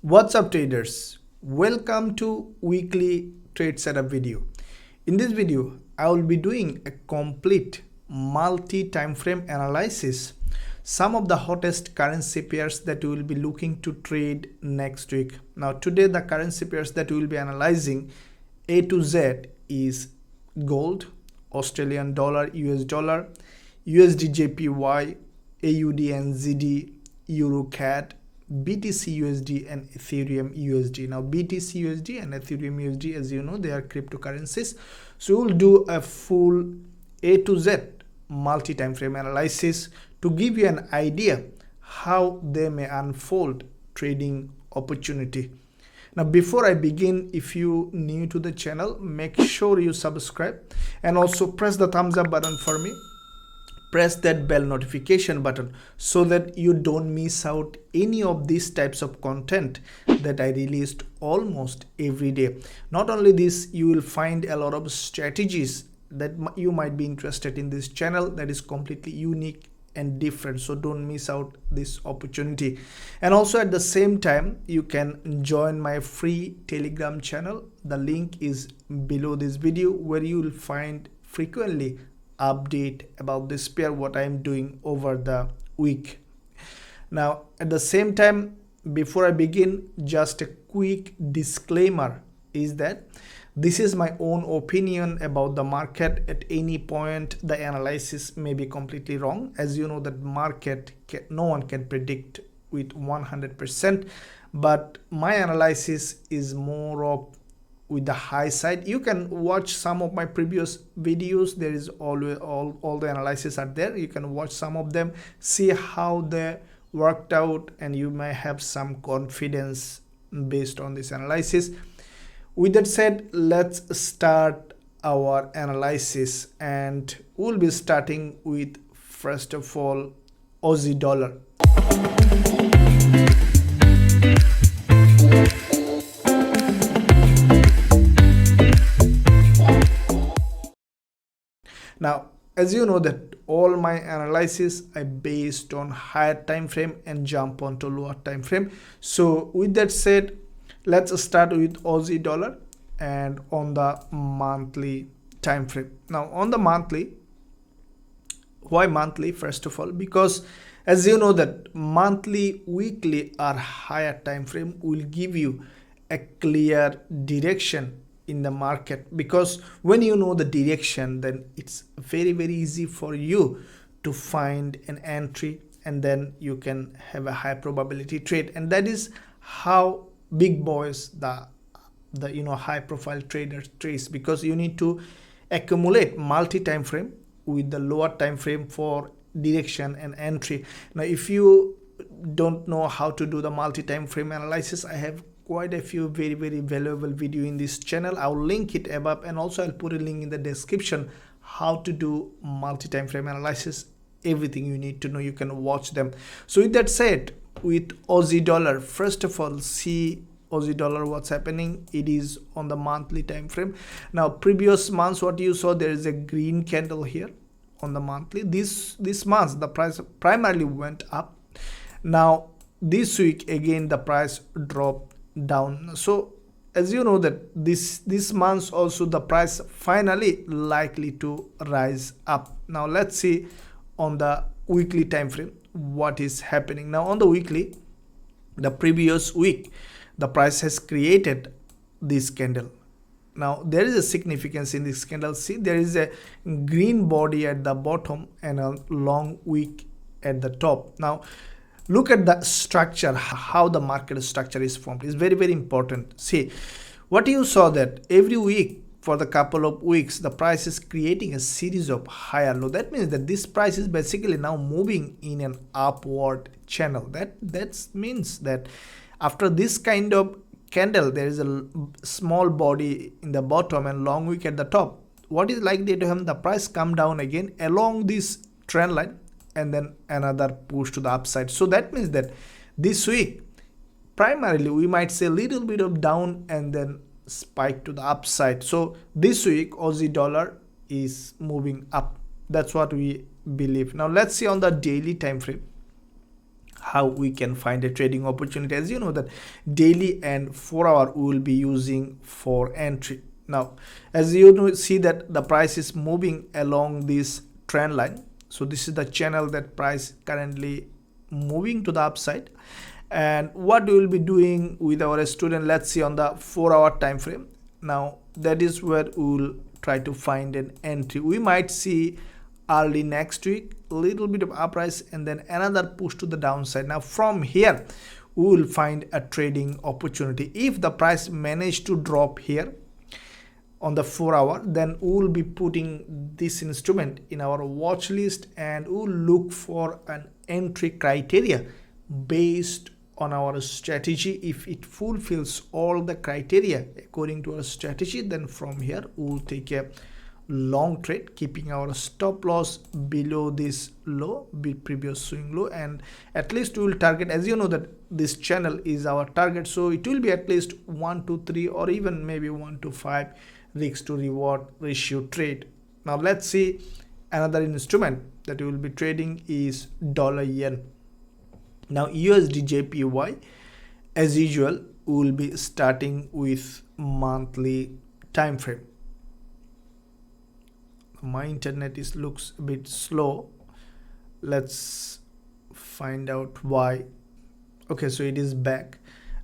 What's up traders, welcome to weekly trade setup video. In this video I will be doing a complete multi-time frame analysis, some of the hottest currency pairs that we will be looking to trade next week. Now today the currency pairs that we will be analyzing A to Z is gold, Australian dollar, US dollar, USDJPY, AUDNZD, EURCAD, BTCUSD and Ethereum USD. Now BTCUSD and Ethereum USD, as you know, they are cryptocurrencies. So we'll do a full A to Z multi-time frame analysis to give you an idea how they may unfold trading opportunity. Now before I begin, if you new to the channel, make sure you subscribe and also press the thumbs up button for me. Press that bell notification button so that you don't miss out any of these types of content that I released almost every day. Not only this, you will find a lot of strategies that you might be interested in this channel that is completely unique and different, so don't miss out this opportunity. And also at the same time, you can join my free Telegram channel. The link is below this video, where you will find frequently update about this pair, what I'm doing over the week. Now at the same time, before I begin, just a quick disclaimer is that this is my own opinion about the market. At any point the analysis may be completely wrong. As you know, that market no one can predict with 100%, but my analysis is more of with the high side. You can watch some of my previous videos. There is always all the analysis are there. You can watch some of them, see how they worked out, and you may have some confidence based on this analysis. With that said, let's start our analysis, and we'll be starting with, first of all, Aussie dollar. Now, as you know that all my analysis are based on higher time frame and jump onto lower time frame. So with that said, let's start with Aussie dollar and on the monthly time frame. Now on the monthly, why monthly? First of all, because as you know that monthly, weekly or higher time frame will give you a clear direction in the market, because when you know the direction, then it's very easy for you to find an entry, and then you can have a high probability trade. And that is how big boys, the high profile traders trades, because you need to accumulate multi time frame with the lower time frame for direction and entry. Now if you don't know how to do the multi time frame analysis, I have quite a few very valuable video in this channel. I'll link it above, and also I'll put a link in the description how to do multi-time frame analysis. Everything you need to know, you can watch them. So with that said, with Aussie dollar, first of all, see Aussie dollar, what's happening. It is on the monthly time frame. Now previous months, what you saw, there is a green candle here on the monthly. This month the price primarily went up. Now this week again the price dropped down. So as you know that this month also the price finally likely to rise up. Now let's see on the weekly time frame what is happening. Now on the weekly, the previous week the price has created this candle. Now there is a significance in this candle. See, there is a green body at the bottom and a long wick at the top. Now look at the structure, how the market structure is formed is very important. See, what you saw that every week for the couple of weeks the price is creating a series of higher low. That means that this price is basically now moving in an upward channel. That means that after this kind of candle, there is a small body in the bottom and long wick at the top. What is likely to happen? The price come down again along this trend line, and then another push to the upside. So that means that this week primarily we might say a little bit of down and then spike to the upside. So this week Aussie dollar is moving up. That's what we believe. Now let's see on the daily time frame how we can find a trading opportunity. As you know that daily and 4-hour we will be using for entry. Now as you know, see that the price is moving along this trend line. So this is the channel that price currently moving to the upside. And what we will be doing with our student, let's see on the 4-hour time frame. Now that is where we will try to find an entry. We might see early next week a little bit of uprise and then another push to the downside. Now from here we will find a trading opportunity. If the price managed to drop here on the 4-hour, then we will be putting this instrument in our watch list and we will look for an entry criteria based on our strategy. If it fulfills all the criteria according to our strategy, then from here we will take a long trade, keeping our stop loss below this low, previous swing low, and at least we will target, as you know that this channel is our target, so it will be at least 1 to 3 or even maybe 1 to 5 risk to reward ratio trade. Now let's see another instrument that we will be trading is dollar yen. Now USDJPY, as usual we will be starting with monthly time frame. My internet looks a bit slow. Let's find out why. Okay, so it is back.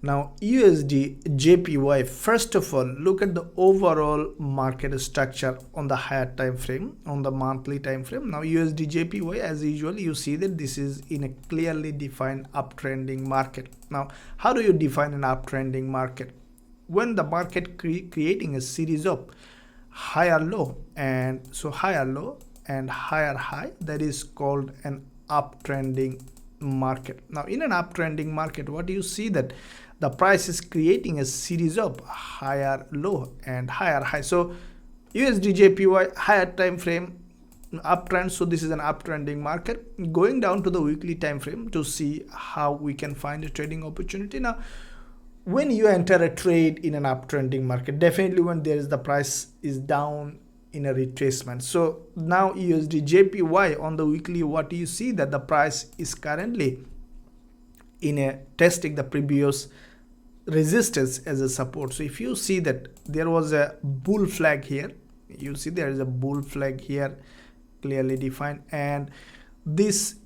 Now USDJPY, first of all look at the overall market structure on the higher time frame, on the monthly time frame. Now USDJPY, as usual you see that this is in a clearly defined uptrending market. Now how do you define an uptrending market? When the market creating a series of higher low, and so higher low and higher high, that is called an uptrending market. Now in an uptrending market, what do you see that the price is creating a series of higher low and higher high. So USDJPY higher time frame uptrend, so this is an uptrending market. Going down to the weekly time frame to see how we can find a trading opportunity. Now when you enter a trade in an uptrending market, definitely when there is the price is down in a retracement. So now USDJPY on the weekly, what do you see that the price is currently in a testing the previous resistance as a support. So if you see that there was a bull flag here, you see there is a bull flag here clearly defined, and this,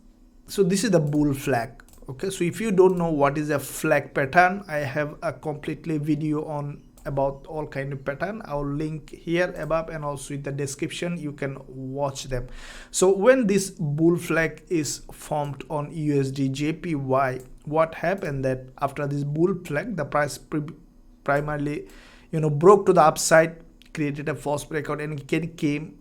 so this is the bull flag. Okay, so if you don't know what is a flag pattern, I have a completely video on about all kind of pattern. I'll link here above and also in the description, you can watch them. So when this bull flag is formed on USDJPY, what happened that after this bull flag, the price primarily broke to the upside, created a false breakout, and came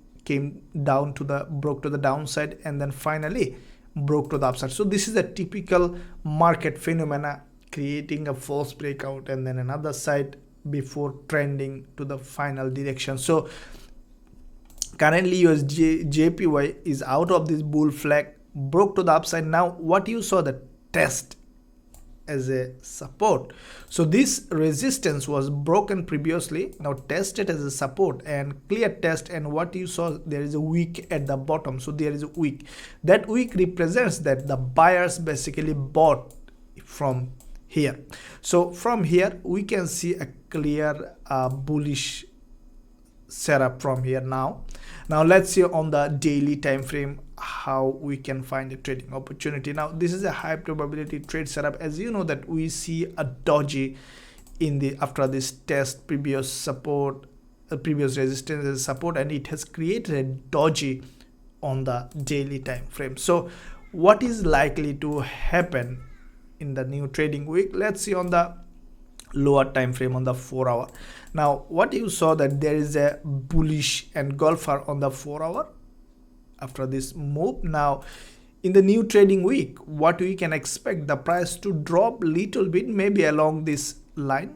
down to the broke to the downside, and then finally broke to the upside. So this is a typical market phenomena, creating a false breakout and then another side before trending to the final direction. So currently USDJPY is out of this bull flag, broke to the upside. Now what you saw, the test as a support. So this resistance was broken previously, now tested as a support and clear test, and what you saw, there is a wick at the bottom. So there is a wick. That wick represents that the buyers basically bought from here. So from here we can see a clear bullish setup from here. Now let's see on the daily time frame how we can find a trading opportunity. Now this is a high probability trade setup. As you know that we see a doji in the after this test previous support, previous resistance as support, and it has created a doji on the daily time frame. So what is likely to happen in the new trading week? Let's see on the lower time frame on the 4 hour. Now what you saw that there is a bullish engulfer on the 4 hour after this move. Now in the new trading week, what we can expect, the price to drop little bit, maybe along this line,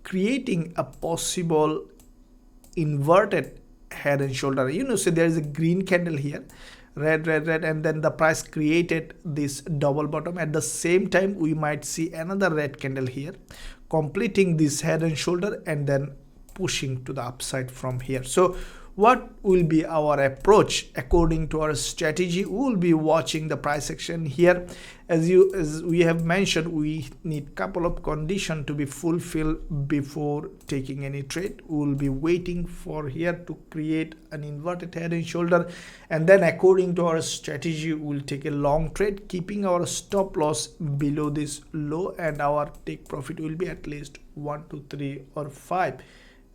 creating a possible inverted head and shoulder. So there is a green candle here, red, and then the price created this double bottom. At the same time we might see another red candle here completing this head and shoulder and then pushing to the upside from here. So what will be our approach according to our strategy? We will be watching the price action here. As we have mentioned, we need couple of conditions to be fulfilled before taking any trade. We will be waiting for here to create an inverted head and shoulder, and then according to our strategy we will take a long trade, keeping our stop loss below this low, and our take profit will be at least 1 to 3 or 5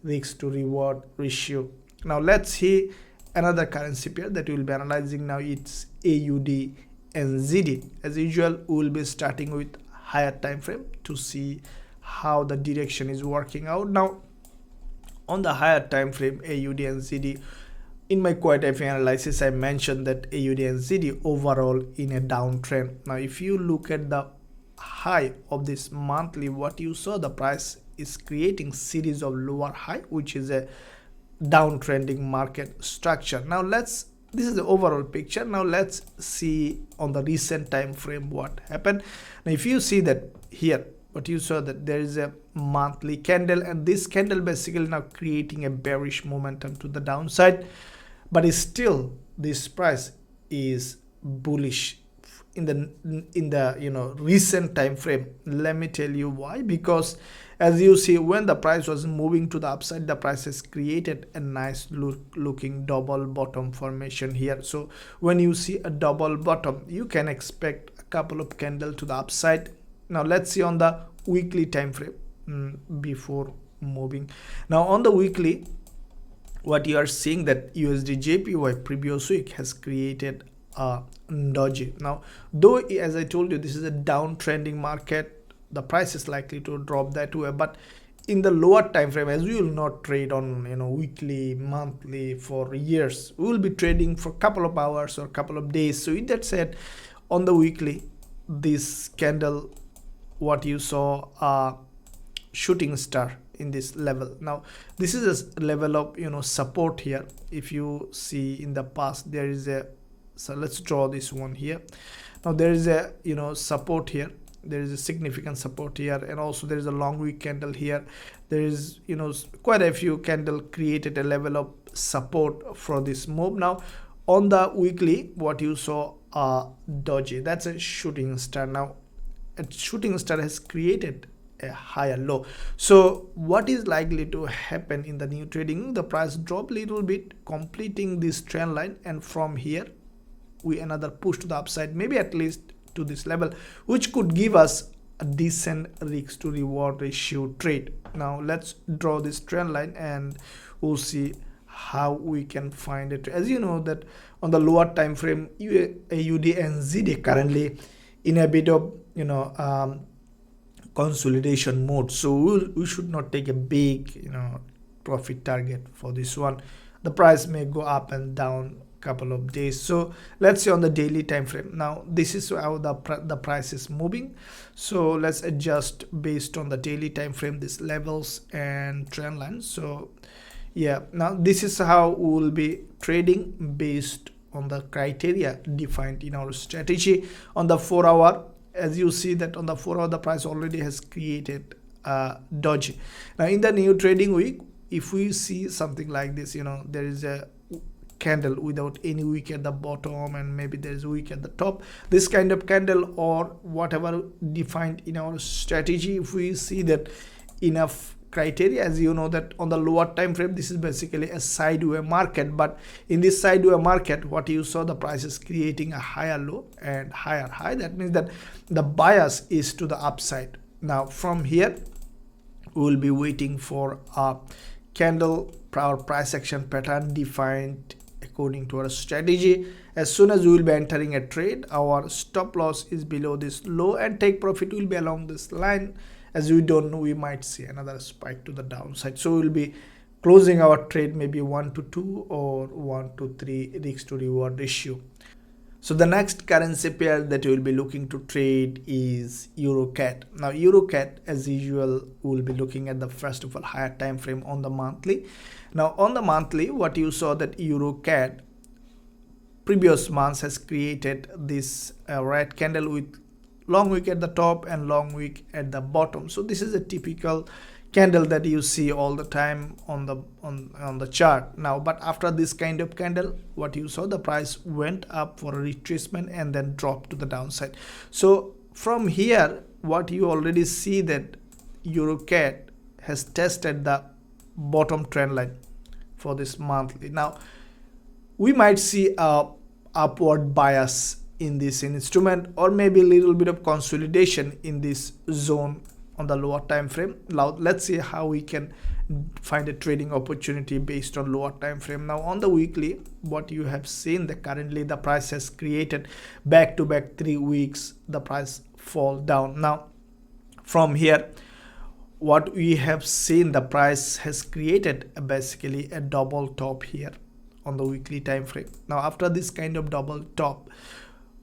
risk to reward ratio. Now let's see another currency pair that we will be analyzing now. It's AUDNZD. As usual, we will be starting with higher time frame to see how the direction is working out. Now on the higher time frame AUDNZD, in my quantitative analysis I mentioned that AUDNZD overall in a downtrend. Now if you look at the high of this monthly, what you saw, the price is creating series of lower high, which is a downtrending market structure. Now this is the overall picture. Now let's see on the recent time frame what happened. Now if you see that here, what you saw, that there is a monthly candle, and this candle basically now creating a bearish momentum to the downside, but still this price is bullish in the recent time frame. Let me tell you why. Because as you see, when the price was moving to the upside, the price has created a nice looking double bottom formation here. So when you see a double bottom, you can expect a couple of candles to the upside. Now let's see on the weekly time frame before moving. Now on the weekly, what you are seeing that USDJPY previous week has created a doji. Now though, as I told you, this is a downtrending market, the price is likely to drop that way, but in the lower time frame, as we will not trade on weekly, monthly for years, we will be trading for a couple of hours or a couple of days. So with that said, on the weekly, this candle, what you saw, a shooting star in this level. Now this is a level of support here. If you see in the past, there is a, so let's draw this one here. Now there is a support here, there is a significant support here, and also there is a long wick candle here. There is quite a few candle created a level of support for this move. Now on the weekly, what you saw, doji, that's a shooting star. Now a shooting star has created a higher low. So what is likely to happen in the new trading? The price drop a little bit, completing this trend line, and from here we another push to the upside, maybe at least to this level, which could give us a decent risk to reward ratio trade. Now let's draw this trend line and we'll see how we can find it. As you know that on the lower time frame, AUDNZD currently in a bit of consolidation mode, so we should not take a big profit target for this one. The price may go up and down couple of days. So let's see on the daily time frame. Now this is how the price is moving. So let's adjust based on the daily time frame, these levels and trend lines. So yeah, now this is how we will be trading based on the criteria defined in our strategy. On the 4 hour, as you see that on the 4 hour, the price already has created a doji. Now in the new trading week, if we see something like this, there is a candle without any wick at the bottom, and maybe there is a wick at the top, this kind of candle or whatever defined in our strategy, if we see that enough criteria, as you know that on the lower time frame, this is basically a sideways market, but in this sideways market, what you saw, the price is creating a higher low and higher high. That means that the bias is to the upside. Now from here we will be waiting for a candle or price action pattern defined according to our strategy. As soon as we will be entering a trade, our stop loss is below this low and take profit will be along this line. As we don't know, we might see another spike to the downside, so we will be closing our trade maybe 1 to 2 or 1 to 3 risk to reward ratio. So the next currency pair that we will be looking to trade is EURCAD. Now EURCAD, as usual, we will be looking at the first of all higher time frame on the monthly. Now on the monthly, what you saw that EURCAD previous months has created this red candle with long wick at the top and long wick at the bottom. So this is a typical candle that you see all the time on the chart now. But after this kind of candle, what you saw, the price went up for a retracement and then dropped to the downside. So from here, what you already see that EURCAD has tested the bottom trend line for this monthly. Now we might see a upward bias in this instrument, or maybe a little bit of consolidation in this zone on the lower time frame. Now let's see how we can find a trading opportunity based on lower time frame. Now on the weekly, what you have seen that currently the price has created back to back 3 weeks the price fall down. Now from here, what we have seen, the price has created basically a double top here on the weekly time frame. Now after this kind of double top,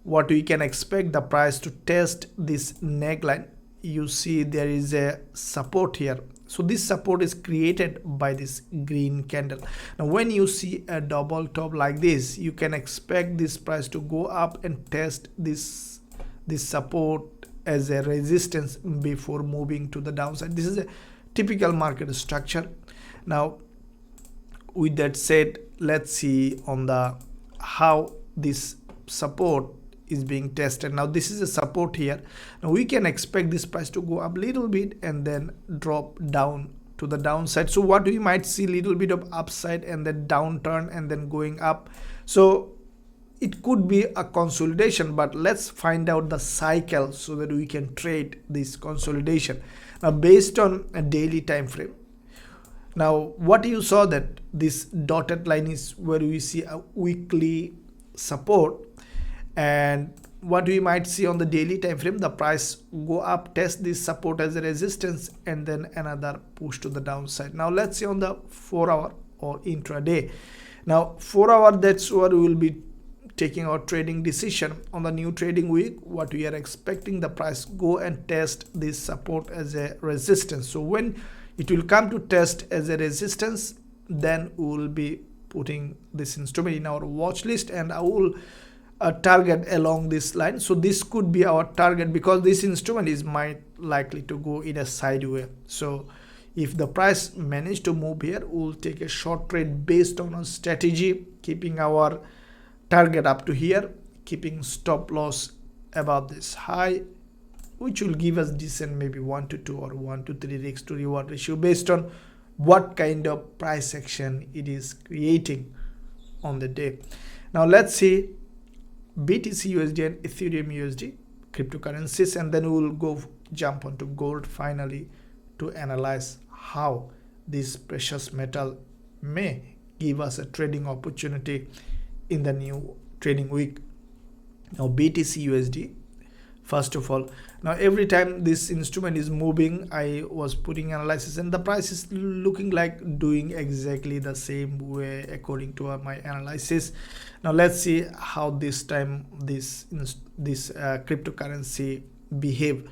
what we can expect, the price to test this neckline. You see there is a support here. So this support is created by this green candle. Now when you see a double top like this, you can expect this price to go up and test this support as a resistance before moving to the downside. This is a typical market structure. Now with that said, let's see on the how this support is being tested. Now this is a support here. Now we can expect this price to go up a little bit and then drop down to the downside. So what we might see, little bit of upside and then downturn and then going up. So it could be a consolidation, but let's find out the cycle so that we can trade this consolidation. Now based on a daily time frame, now what you saw that this dotted line is where we see a weekly support, and what we might see on the daily time frame, the price go up, test this support as a resistance, and then another push to the downside. Now let's see on the 4-hour or intraday. Now 4-hour, that's where we will be taking our trading decision on the new trading week. What we are expecting, the price go and test this support as a resistance. So when it will come to test as a resistance, then we will be putting this instrument in our watch list, and I will target along this line. So this could be our target because this instrument is might likely to go in a sideways. So if the price manage to move here, we'll take a short trade based on a strategy, keeping our target up to here, keeping stop loss above this high, which will give us decent maybe 1 to 2 or 1 to 3 risk to reward ratio based on what kind of price action it is creating on the day. Now let's see BTCUSD and Ethereum USD cryptocurrencies, and then we will go jump onto gold finally to analyze how this precious metal may give us a trading opportunity in the new trading week. Now BTCUSD, first of all, now every time this instrument is moving, I was putting analysis and the price is looking like doing exactly the same way according to my analysis. Now let's see how this time this cryptocurrency behave.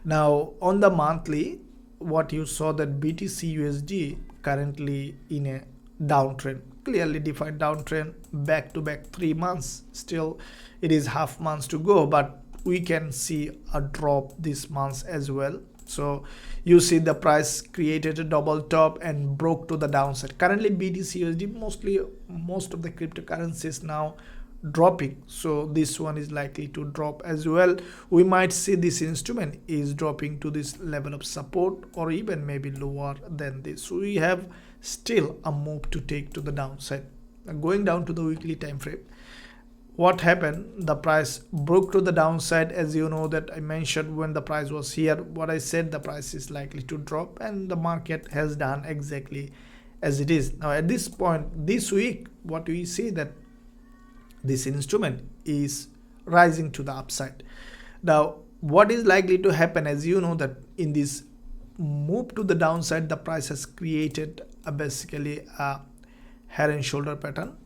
Now on the monthly, what you saw that BTCUSD currently in a downtrend, clearly defined downtrend, back to back 3 months. Still it is half months to go, but we can see a drop this month as well. So you see the price created a double top and broke to the downside. Currently BTCUSD, most of the cryptocurrencies now dropping, so this one is likely to drop as well. We might see this instrument is dropping to this level of support or even maybe lower than this. So we have still a move to take to the downside. Now going down to the weekly time frame, what happened, the price broke to the downside. As you know that I mentioned when the price was here, what I said, the price is likely to drop, and the market has done exactly as it is. Now at this point this week, what we see that this instrument is rising to the upside. Now what is likely to happen, as you know that in this move to the downside, the price has created basically a head and shoulder pattern.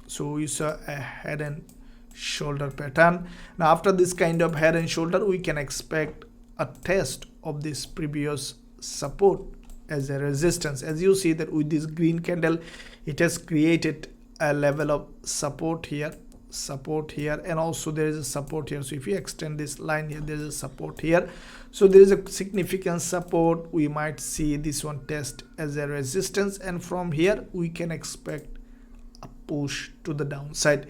So we saw a head and shoulder pattern. Now after this kind of head and shoulder, we can expect a test of this previous support as a resistance. As you see that with this green candle, it has created a level of support here support here, and also there is a support here. So if you extend this line here, there is a support here, so there is a significant support. We might see this one test as a resistance, and from here we can expect a push to the downside.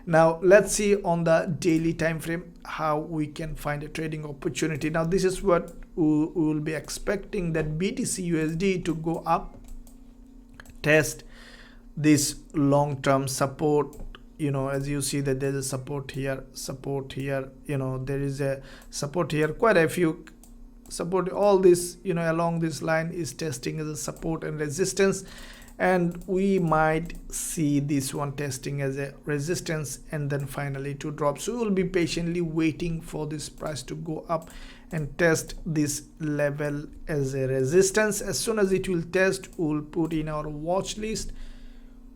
Now let's see on the daily time frame how we can find a trading opportunity. Now this is what we will be expecting, that BTCUSD to go up, test this long-term support. You know, as you see that there's a support here, you know, there is a support here, quite a few support. All this, you know, along this line is testing as a support and resistance, and we might see this one testing as a resistance and then finally to drop. So we will be patiently waiting for this price to go up and test this level as a resistance. As soon as it will test, we will put in our watch list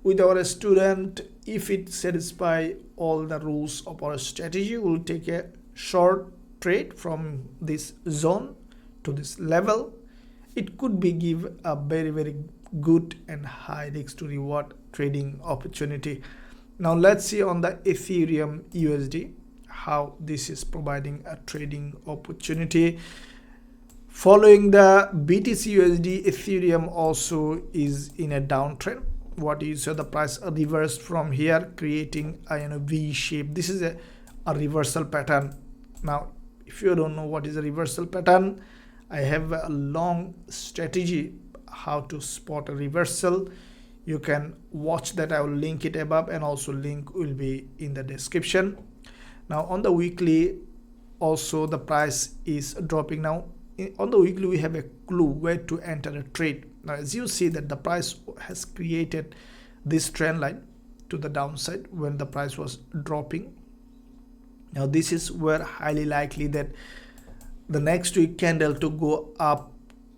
with our student. If it satisfies all the rules of our strategy, we'll take a short trade from this zone to this level. It could be give a very good and high risk to reward trading opportunity. Now let's see on the Ethereum USD how this is providing a trading opportunity. Following the BTC USD, Ethereum also is in a downtrend. What you saw, the price reversed from here, creating a V shape. This is a reversal pattern. Now if you don't know what is a reversal pattern, I have a long strategy how to spot a reversal. You can watch that. I will link it above, and also link will be in the description. Now on the weekly also the price is dropping. Now on the weekly we have a clue where to enter a trade. Now as you see that the price has created this trend line to the downside when the price was dropping. Now this is where highly likely that the next week candle to go up,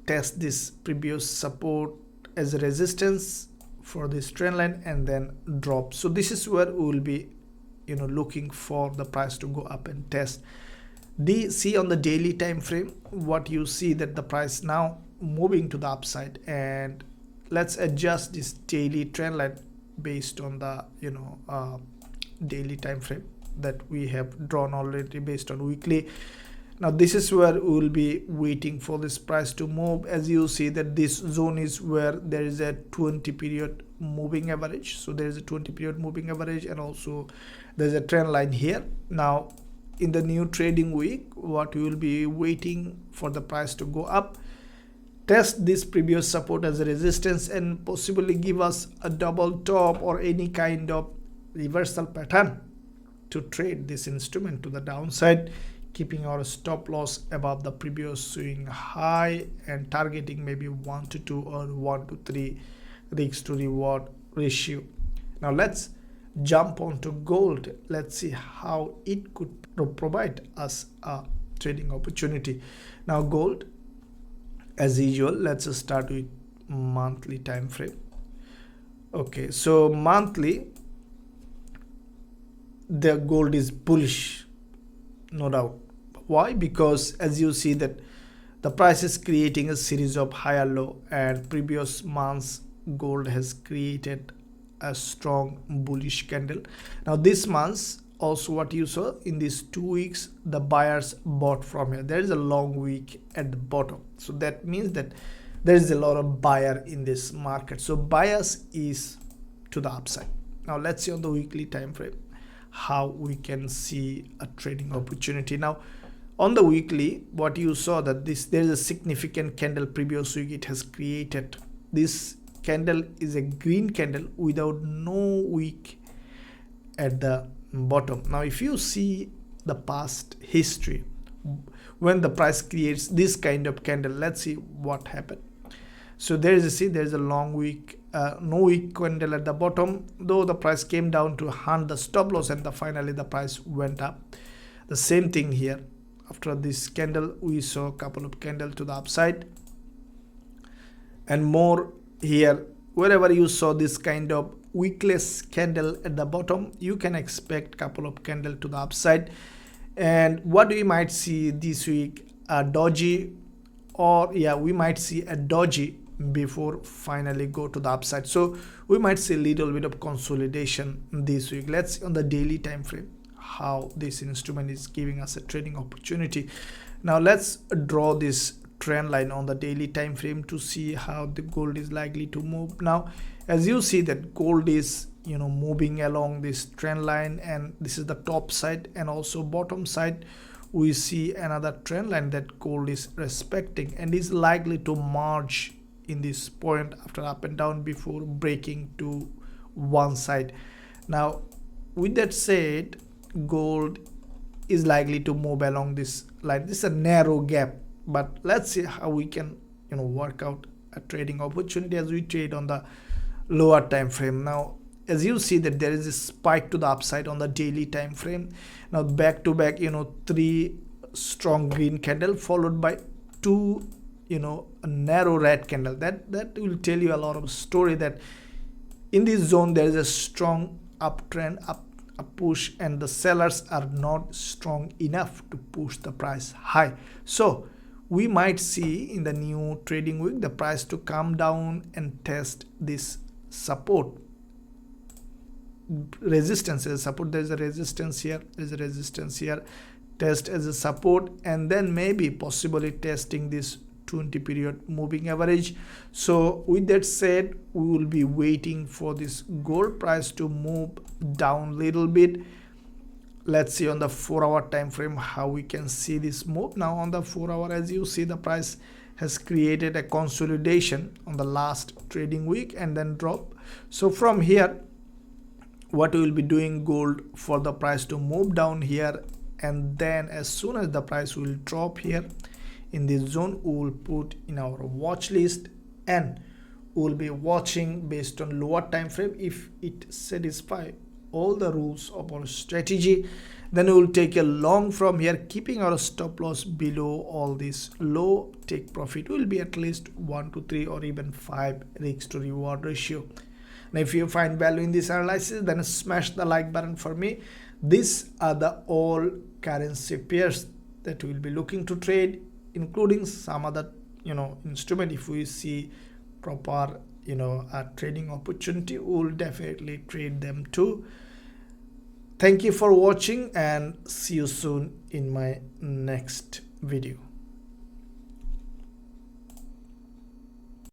test this previous support as a resistance for this trend line and then drop. So this is where we will be looking for the price to go up and test. See on the daily time frame what you see, that the price now moving to the upside, and let's adjust this daily trend line based on the daily time frame that we have drawn already based on weekly. Now this is where we will be waiting for this price to move. As you see that this zone is where there is a 20 period moving average. So there is a 20 period moving average, and also there's a trend line here. Now in the new trading week, what we will be waiting for the price to go up, test this previous support as a resistance, and possibly give us a double top or any kind of reversal pattern to trade this instrument to the downside, keeping our stop loss above the previous swing high and targeting maybe 1 to 2 or 1 to 3 risk to reward ratio. Now let's jump onto gold. Let's see how it could provide us a trading opportunity. Now gold, as usual, let's start with monthly time frame. Okay, so monthly the gold is bullish, no doubt. Why? Because as you see that the price is creating a series of higher low, and previous months gold has created a strong bullish candle. Now this month also what you saw in these 2 weeks, the buyers bought from here. There is a long week at the bottom, so that means that there is a lot of buyer in this market. So bias is to the upside. Now let's see on the weekly time frame how we can see a trading opportunity. Now on the weekly, what you saw that there is a significant candle previous week it has created. This candle is a green candle without no wick at the bottom. Now if you see the past history, when the price creates this kind of candle, let's see what happened. So there is a long wick, no wick candle at the bottom, though the price came down to hunt the stop loss, and finally the price went up. The same thing here. After this candle we saw a couple of candles to the upside, and more here. Wherever you saw this kind of wickless candle at the bottom, you can expect couple of candles to the upside. And what we might see this week, a doji, or we might see a doji before finally go to the upside. So we might see a little bit of consolidation this week. Let's see on the daily time frame how this instrument is giving us a trading opportunity. Now let's draw this trend line on the daily time frame to see how the gold is likely to move. Now as you see that gold is moving along this trend line, and this is the top side and also bottom side. We see another trend line that gold is respecting and is likely to merge in this point after up and down before breaking to one side. Now with that said, gold is likely to move along this line. This is a narrow gap, but let's see how we can work out a trading opportunity as we trade on the lower time frame. Now as you see that there is a spike to the upside on the daily time frame. Now back to back 3 strong green candle followed by 2 a narrow red candle. That will tell you a lot of story that in this zone there is a strong uptrend, a push, and the sellers are not strong enough to push the price high. So we might see in the new trading week the price to come down and test this support, resistance as a support. There's a resistance here, there's a resistance here, test as a support, and then maybe possibly testing this 20 period moving average. So with that said, we will be waiting for this gold price to move down a little bit. Let's see on the 4-hour time frame how we can see this move. Now on the 4-hour, as you see, the price has created a consolidation on the last trading week and then drop. So from here, what we will be doing, gold for the price to move down here, and then as soon as the price will drop here in this zone, we will put in our watch list and we will be watching based on lower time frame. If it satisfies all the rules of our strategy, then we will take a long from here, keeping our stop loss below all this low. Take profit will be at least 1 to 3 or even 5 risk to reward ratio. Now if you find value in this analysis, then smash the like button for me. These are the all currency pairs that we'll be looking to trade, including some other instrument. If we see proper a trading opportunity, we'll definitely trade them too. Thank you for watching and see you soon in my next video.